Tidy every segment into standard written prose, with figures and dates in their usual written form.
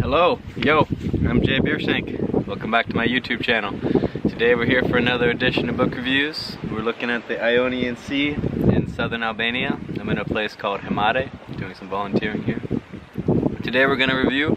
Hello, yo, I'm Jay Beersink. Welcome back to my YouTube channel. Today we're here for another edition of book reviews. We're looking at the Ionian Sea in southern Albania. I'm in a place called Himare, doing some volunteering here. Today we're going to review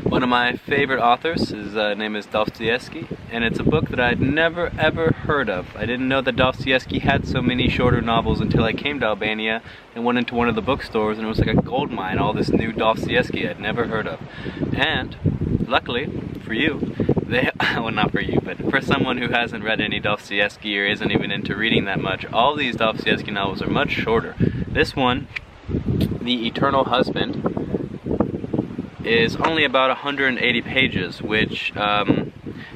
one of my favorite authors. His name is Dostoevsky, and it's a book that I'd never ever heard of. I didn't know that Dostoevsky had so many shorter novels until I came to Albania and went into one of the bookstores, and it was like a gold mine, all this new Dostoevsky I'd never heard of. And luckily for you, well, not for you, but for someone who hasn't read any Dostoevsky or isn't even into reading that much, all these Dostoevsky novels are much shorter. This one, The Eternal Husband, is only about 180 pages, which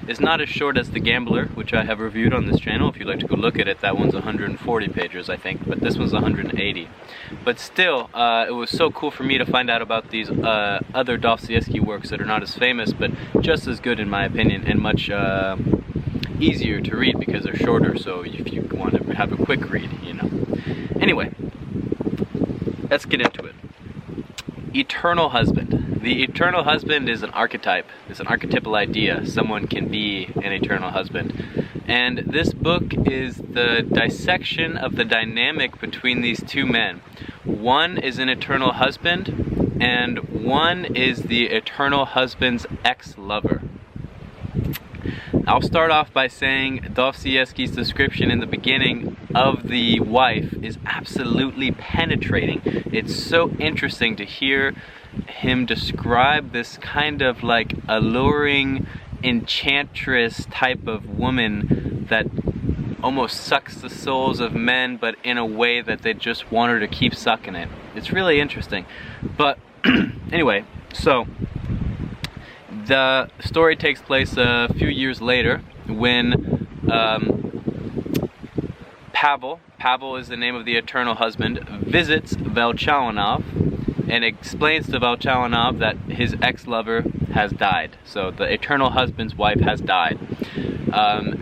is not as short as The Gambler, which I have reviewed on this channel. If you'd like to go look at it, that one's 140 pages, I think, but this one's 180. But still, it was so cool for me to find out about these other Dostoevsky works that are not as famous, but just as good in my opinion, and much easier to read because they're shorter, so if you want to have a quick read, you know. Anyway, let's get into it. Eternal Husband. The eternal husband is an archetype. It's an archetypal idea. Someone can be an eternal husband. And this book is the dissection of the dynamic between these two men. One is an eternal husband, and one is the eternal husband's ex-lover. I'll start off by saying Dostoevsky's description in the beginning of the wife is absolutely penetrating. It's so interesting to hear him describe this kind of like alluring enchantress type of woman that almost sucks the souls of men, but in a way that they just want her to keep sucking it. It's really interesting. But anyway, so the story takes place a few years later when Pavel is the name of the eternal husband, visits Velchalinov and explains to Velchalinov that his ex-lover has died. So the eternal husband's wife has died.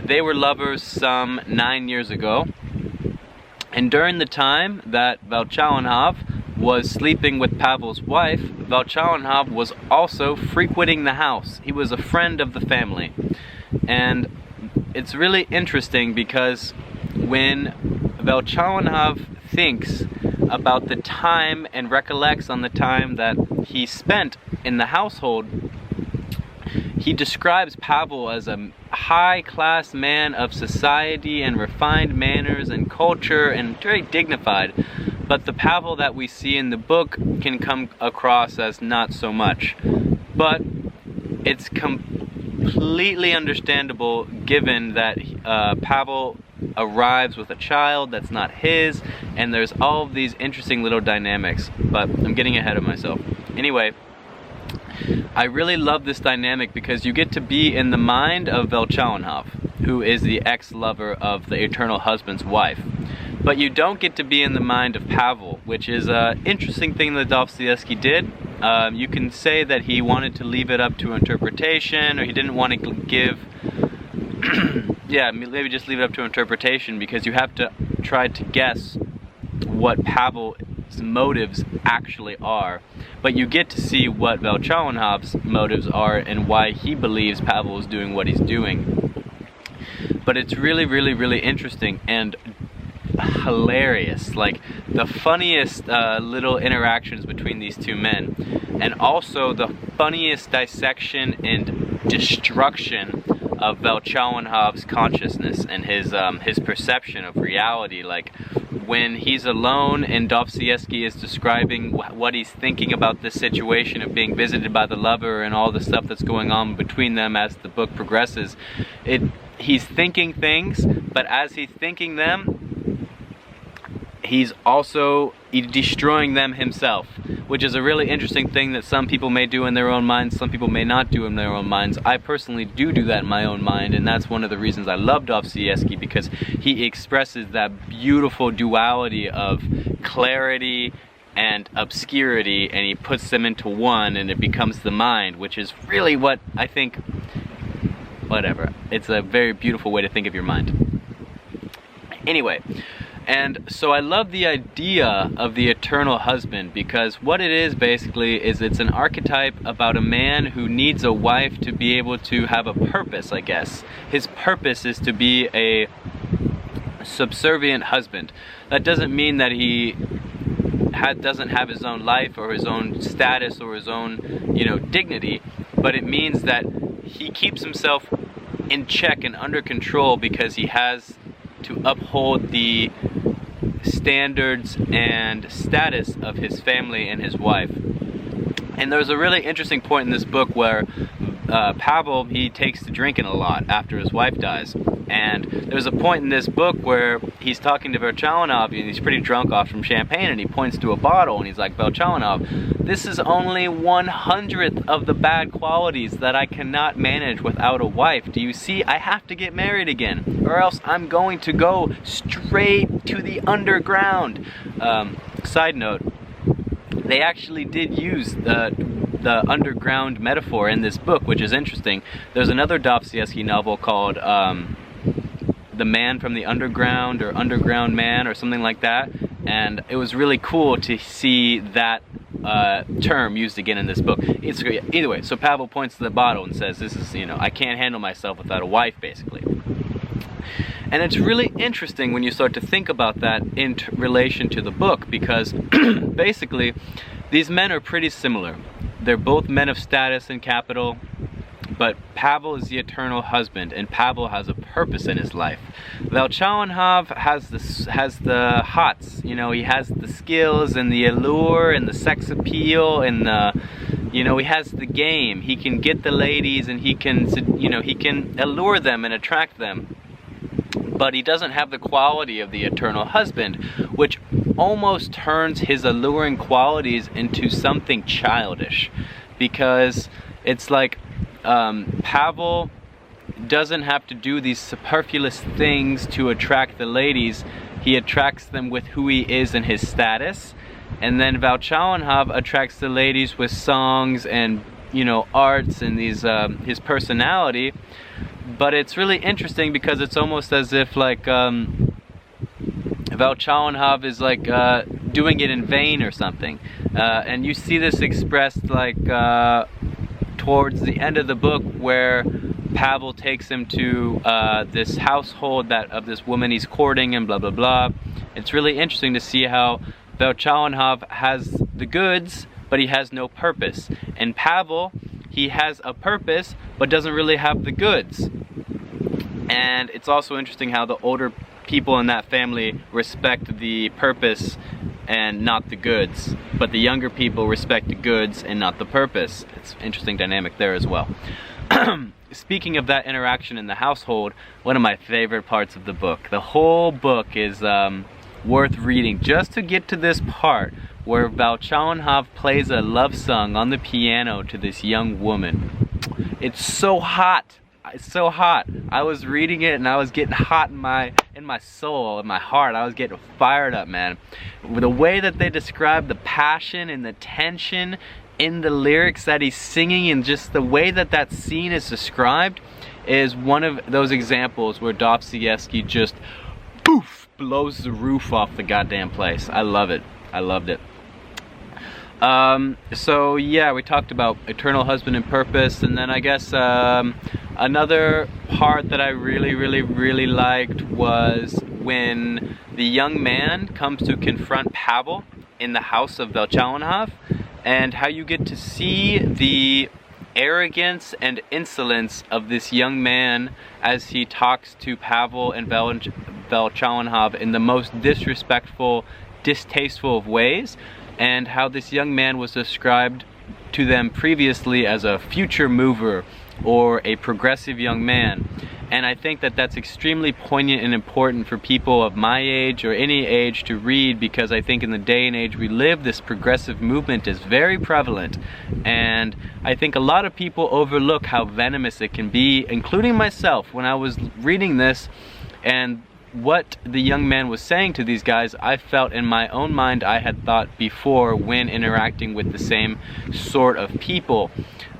They were lovers some 9 years ago, and during the time that Velchalinov was sleeping with Pavel's wife, Velchalinov was also frequenting the house. He was a friend of the family. And it's really interesting because when Velchalinov thinks about the time and recollects on the time that he spent in the household, he describes Pavel as a high-class man of society and refined manners and culture and very dignified. But the Pavel that we see in the book can come across as not so much. But it's completely understandable given that Pavel arrives with a child that's not his, and there's all of these interesting little dynamics. But I'm getting ahead of myself. Anyway, I really love this dynamic because you get to be in the mind of Velchalinov, who is the ex-lover of the eternal husband's wife. But you don't get to be in the mind of Pavel, which is an interesting thing that Dostoevsky did. You can say that he wanted to leave it up to interpretation, or he didn't want to give yeah, maybe just leave it up to interpretation, because you have to try to guess what Pavel's motives actually are. But you get to see what Velchalinov's motives are and why he believes Pavel is doing what he's doing. But it's really, really, really interesting and hilarious. Like, the funniest little interactions between these two men, and also the funniest dissection and destruction of Velchalinov's consciousness and his perception of reality. Like, when he's alone and Dostoevsky is describing what he's thinking about this situation of being visited by the lover and all the stuff that's going on between them as the book progresses, he's thinking things, but as he's thinking them, he's also destroying them himself, which is a really interesting thing that some people may do in their own minds, some people may not do in their own minds. I personally do that in my own mind, and that's one of the reasons I love Dostoevsky, because he expresses that beautiful duality of clarity and obscurity, and he puts them into one, and it becomes the mind, which is really what I think, whatever. It's a very beautiful way to think of your mind. Anyway, And so I love the idea of the eternal husband, because what it is basically is it's an archetype about a man who needs a wife to be able to have a purpose, I guess. His purpose is to be a subservient husband. That doesn't mean that he doesn't have his own life or his own status or his own, you know, dignity, but it means that he keeps himself in check and under control because he has to uphold the standards and status of his family and his wife. And there's a really interesting point in this book where Pavel, he takes to drinking a lot after his wife dies. And there's a point in this book where he's talking to Velchalinov, and he's pretty drunk off from champagne, and he points to a bottle and he's like, Velchalinov, this is only 1/100th of the bad qualities that I cannot manage without a wife. Do you see? I have to get married again, or else I'm going to go straight to the underground. Side note, they actually did use the underground metaphor in this book, which is interesting. There's another Dostoevsky novel called The Man from the Underground, or Underground Man, or something like that, and it was really cool to see that term used again in this book. It's great. Either way, so Pavel points to the bottle and says, this is, you know, I can't handle myself without a wife, basically. And it's really interesting when you start to think about that in relation to the book, because basically these men are pretty similar. They're both men of status and capital, but Pavel is the eternal husband, and Pavel has a purpose in his life. Velchalinov has the hots, you know, he has the skills and the allure and the sex appeal and the, you know, he has the game. He can get the ladies and he can, you know, he can allure them and attract them. But he doesn't have the quality of the eternal husband, which almost turns his alluring qualities into something childish, because it's like Pavel doesn't have to do these superfluous things to attract the ladies. He attracts them with who he is and his status, and then Velchalinov attracts the ladies with songs and, you know, arts and these his personality. But it's really interesting because it's almost as if like Velchalinov is like doing it in vain or something, and you see this expressed like towards the end of the book, where Pavel takes him to this household of this woman he's courting and blah blah blah. It's really interesting to see how Velchalinov has the goods, but he has no purpose, and Pavel, he has a purpose but doesn't really have the goods. And it's also interesting how the older people in that family respect the purpose and not the goods, but the younger people respect the goods and not the purpose. It's an interesting dynamic there as well. Speaking of that interaction in the household, one of my favorite parts of the book, the whole book is worth reading just to get to this part where Velchalinov plays a love song on the piano to this young woman. It's so hot. It's so hot. I was reading it and I was getting hot in my soul, in my heart. I was getting fired up, man. The way that they describe the passion and the tension in the lyrics that he's singing, and just the way that that scene is described, is one of those examples where Dostoevsky just poof blows the roof off the goddamn place. I love it. I loved it. So yeah, we talked about eternal husband and purpose, and then I guess another part that I really liked was when the young man comes to confront Pavel in the house of Velchalinov, and how you get to see the arrogance and insolence of this young man as he talks to Pavel and Velchalinov in the most disrespectful, distasteful of ways, and how this young man was described to them previously as a future mover or a progressive young man. And I think that that's extremely poignant and important for people of my age or any age to read, because I think in the day and age we live, this progressive movement is very prevalent, and I think a lot of people overlook how venomous it can be, including myself. When I was reading this and what the young man was saying to these guys, I felt in my own mind I had thought before when interacting with the same sort of people.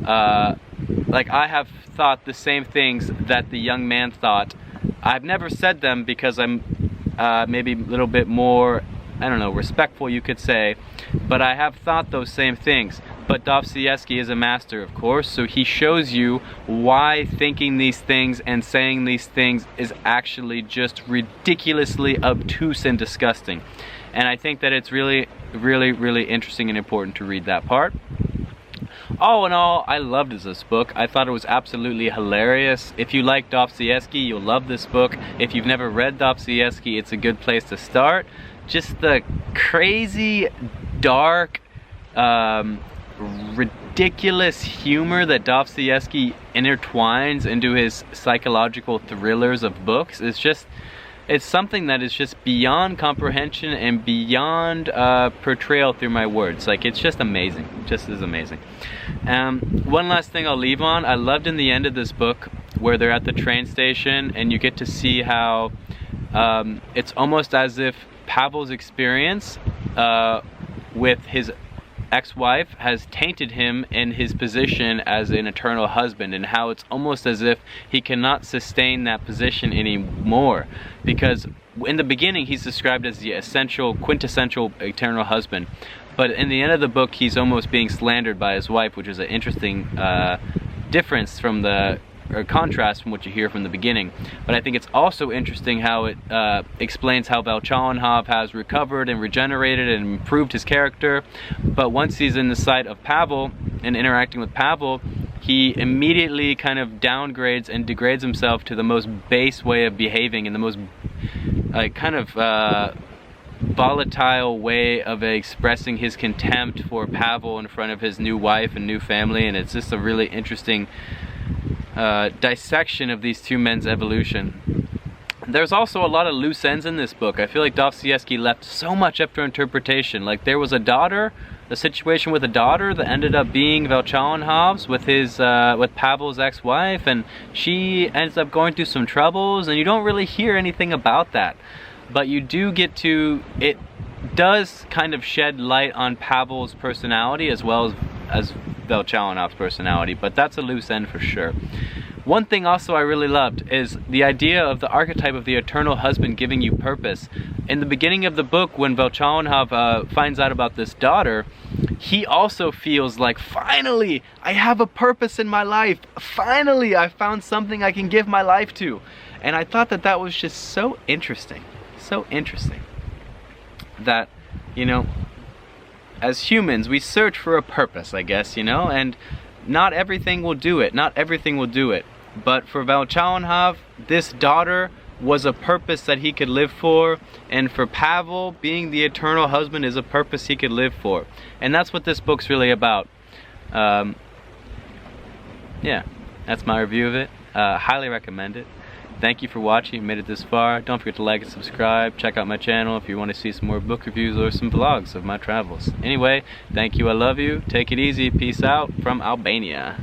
Like, I have thought the same things that the young man thought. I've never said them because I'm maybe a little bit more, I don't know, respectful, you could say, but I have thought those same things. But Dostoevsky is a master, of course, so he shows you why thinking these things and saying these things is actually just ridiculously obtuse and disgusting. And I think that it's really, really, really interesting and important to read that part. All in all, I loved this book. I thought it was absolutely hilarious. If you like Dostoevsky, you'll love this book. If you've never read Dostoevsky, it's a good place to start. Just the crazy, dark, ridiculous humor that Dostoevsky intertwines into his psychological thrillers of books is just, it's something that is just beyond comprehension and beyond portrayal through my words. Like, it's just amazing. Just is amazing. One last thing I'll leave on. I loved in the end of this book where they're at the train station and you get to see how it's almost as if Pavel's experience with his ex-wife has tainted him in his position as an eternal husband, and how it's almost as if he cannot sustain that position anymore, because in the beginning he's described as the essential, quintessential eternal husband, but in the end of the book he's almost being slandered by his wife, which is an interesting difference from the contrast from what you hear from the beginning. But I think it's also interesting how it explains how Velchalinov has recovered and regenerated and improved his character, but once he's in the sight of Pavel and interacting with Pavel, he immediately kind of downgrades and degrades himself to the most base way of behaving and the most kind of volatile way of expressing his contempt for Pavel in front of his new wife and new family. And it's just a really interesting dissection of these two men's evolution. There's also a lot of loose ends in this book. I feel like Dostoevsky left so much up to interpretation. Like, there was a daughter, a situation with a daughter that ended up being Velchalinov's with his with Pavel's ex-wife, and she ends up going through some troubles, and you don't really hear anything about that. But you do get to, it does kind of shed light on Pavel's personality as well as Velchalinov's personality, but that's a loose end for sure. One thing also I really loved is the idea of the archetype of the eternal husband giving you purpose. In the beginning of the book, when Velchalinov finds out about this daughter, he also feels like, finally, I have a purpose in my life. Finally, I found something I can give my life to. And I thought that that was just so interesting. So interesting. That, you know, as humans, we search for a purpose, I guess, you know, and not everything will do it. Not everything will do it. But for Velchalinov, this daughter was a purpose that he could live for, and for Pavel, being the eternal husband is a purpose he could live for. And that's what this book's really about. Yeah, that's my review of it. Highly recommend it. Thank you for watching. You made it this far. Don't forget to like and subscribe. Check out my channel if you want to see some more book reviews or some vlogs of my travels. Anyway, thank you. I love you. Take it easy. Peace out from Albania.